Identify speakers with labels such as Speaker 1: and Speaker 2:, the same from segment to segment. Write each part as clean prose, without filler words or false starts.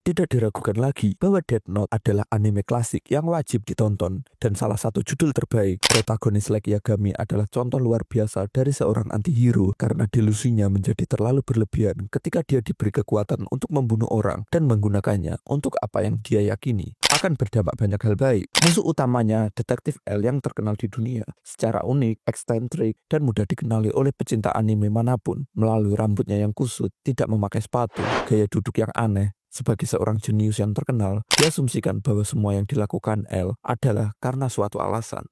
Speaker 1: tidak diragukan lagi bahwa Death Note adalah anime klasik yang wajib ditonton dan salah satu judul terbaik. Protagonis Light Yagami adalah contoh luar biasa dari seorang antihero karena delusinya menjadi terlalu berlebihan ketika dia diberi kekuatan untuk membunuh orang dan menggunakannya untuk apa yang dia yakini akan berdampak banyak hal baik. Musuh utamanya detektif L yang terkenal di dunia secara unik, eksentrik, dan mudah dikenali oleh pecinta anime manapun melalui rambutnya yang kusut, tidak memakai sepatu, gaya duduk yang aneh. Sebagai seorang jenius yang terkenal, diasumsikan bahwa semua yang dilakukan L adalah karena suatu alasan.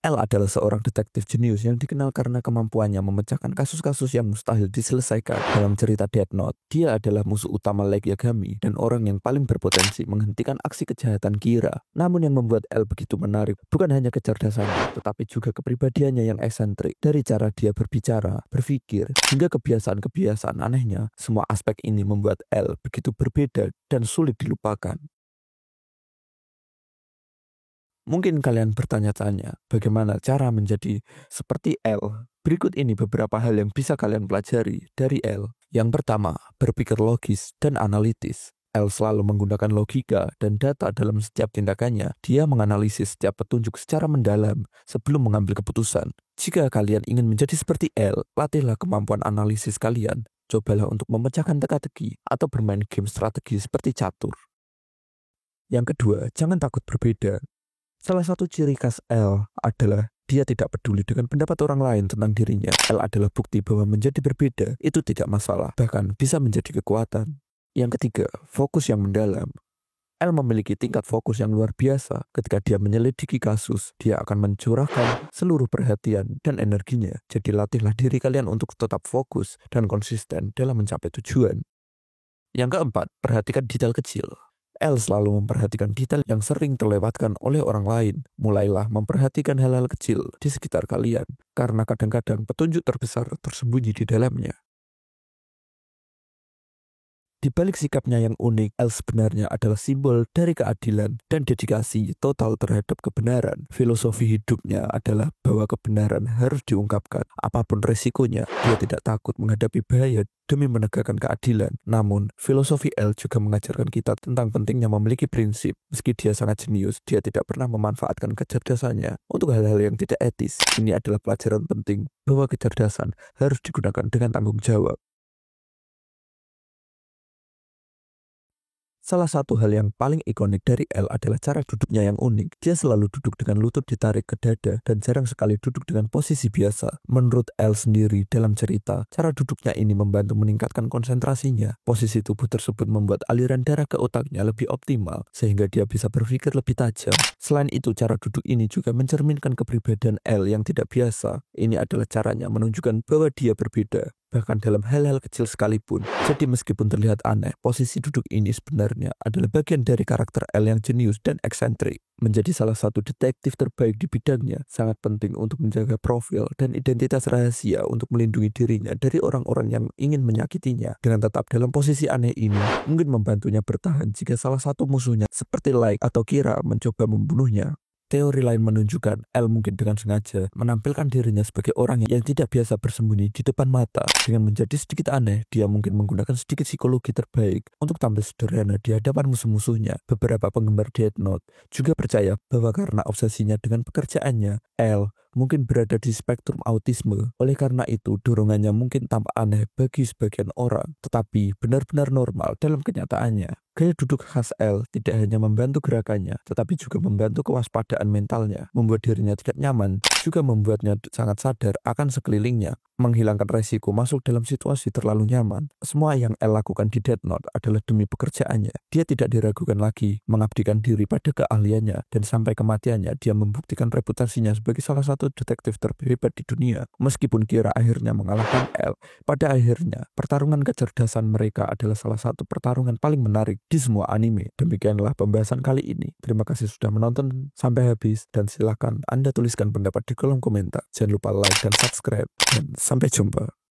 Speaker 1: L adalah seorang detektif jenius yang dikenal karena kemampuannya memecahkan kasus-kasus yang mustahil diselesaikan. Dalam cerita Death Note, dia adalah musuh utama Light Yagami dan orang yang paling berpotensi menghentikan aksi kejahatan Kira. Namun yang membuat L begitu menarik bukan hanya kecerdasannya, tetapi juga kepribadiannya yang eksentrik. Dari cara dia berbicara, berpikir, hingga kebiasaan-kebiasaan anehnya, semua aspek ini membuat L begitu berbeda dan sulit dilupakan. Mungkin kalian bertanya-tanya, bagaimana cara menjadi seperti L? Berikut ini beberapa hal yang bisa kalian pelajari dari L. Yang pertama, berpikir logis dan analitis. L selalu menggunakan logika dan data dalam setiap tindakannya. Dia menganalisis setiap petunjuk secara mendalam sebelum mengambil keputusan. Jika kalian ingin menjadi seperti L, latihlah kemampuan analisis kalian. Cobalah untuk memecahkan teka-teki atau bermain game strategi seperti catur. Yang kedua, jangan takut berbeda. Salah satu ciri khas L adalah dia tidak peduli dengan pendapat orang lain tentang dirinya. L adalah bukti bahwa menjadi berbeda itu tidak masalah, bahkan bisa menjadi kekuatan. Yang ketiga, fokus yang mendalam. L memiliki tingkat fokus yang luar biasa. Ketika dia menyelidiki kasus, dia akan mencurahkan seluruh perhatian dan energinya. Jadi latihlah diri kalian untuk tetap fokus dan konsisten dalam mencapai tujuan. Yang keempat, perhatikan detail kecil. L selalu memperhatikan detail yang sering terlewatkan oleh orang lain. Mulailah memperhatikan hal-hal kecil di sekitar kalian, karena kadang-kadang petunjuk terbesar tersembunyi di dalamnya. Di balik sikapnya yang unik, L sebenarnya adalah simbol dari keadilan dan dedikasi total terhadap kebenaran. Filosofi hidupnya adalah bahwa kebenaran harus diungkapkan. Apapun resikonya, dia tidak takut menghadapi bahaya demi menegakkan keadilan. Namun, filosofi L juga mengajarkan kita tentang pentingnya memiliki prinsip. Meski dia sangat jenius, dia tidak pernah memanfaatkan kecerdasannya untuk hal-hal yang tidak etis. Ini adalah pelajaran penting bahwa kecerdasan harus digunakan dengan tanggung jawab. Salah satu hal yang paling ikonik dari L adalah cara duduknya yang unik. Dia selalu duduk dengan lutut ditarik ke dada dan jarang sekali duduk dengan posisi biasa. Menurut L sendiri dalam cerita, cara duduknya ini membantu meningkatkan konsentrasinya. Posisi tubuh tersebut membuat aliran darah ke otaknya lebih optimal sehingga dia bisa berpikir lebih tajam. Selain itu, cara duduk ini juga mencerminkan kepribadian L yang tidak biasa. Ini adalah caranya menunjukkan bahwa dia berbeda, bahkan dalam hal-hal kecil sekalipun. Jadi meskipun terlihat aneh, posisi duduk ini sebenarnya adalah bagian dari karakter L yang jenius dan eksentrik. Menjadi salah satu detektif terbaik di bidangnya sangat penting untuk menjaga profil dan identitas rahasia untuk melindungi dirinya dari orang-orang yang ingin menyakitinya. Dengan tetap dalam posisi aneh ini, mungkin membantunya bertahan jika salah satu musuhnya seperti Light atau Kira mencoba membunuhnya. Teori lain menunjukkan L mungkin dengan sengaja menampilkan dirinya sebagai orang yang tidak biasa bersembunyi di depan mata. Dengan menjadi sedikit aneh, dia mungkin menggunakan sedikit psikologi terbaik untuk tampil sederhana di hadapan musuh-musuhnya. Beberapa penggemar Death Note juga percaya bahwa karena obsesinya dengan pekerjaannya, L mungkin berada di spektrum autisme. Oleh karena itu, dorongannya mungkin tampak aneh bagi sebagian orang, tetapi benar-benar normal dalam kenyataannya. Gaya duduk khas L tidak hanya membantu gerakannya, tetapi juga membantu kewaspadaan mentalnya, membuat dirinya tidak nyaman, juga membuatnya sangat sadar akan sekelilingnya, menghilangkan resiko masuk dalam situasi terlalu nyaman. Semua yang L lakukan di Death Note adalah demi pekerjaannya. Dia tidak diragukan lagi, mengabdikan diri pada keahliannya, dan sampai kematiannya dia membuktikan reputasinya sebagai salah satu detektif terhebat di dunia. Meskipun Kira akhirnya mengalahkan L, pada akhirnya pertarungan kecerdasan mereka adalah salah satu pertarungan paling menarik di semua anime. Demikianlah pembahasan kali ini. Terima kasih sudah menonton sampai habis dan silakan Anda tuliskan pendapat di kolom komentar. Jangan lupa like dan subscribe dan sampai jumpa.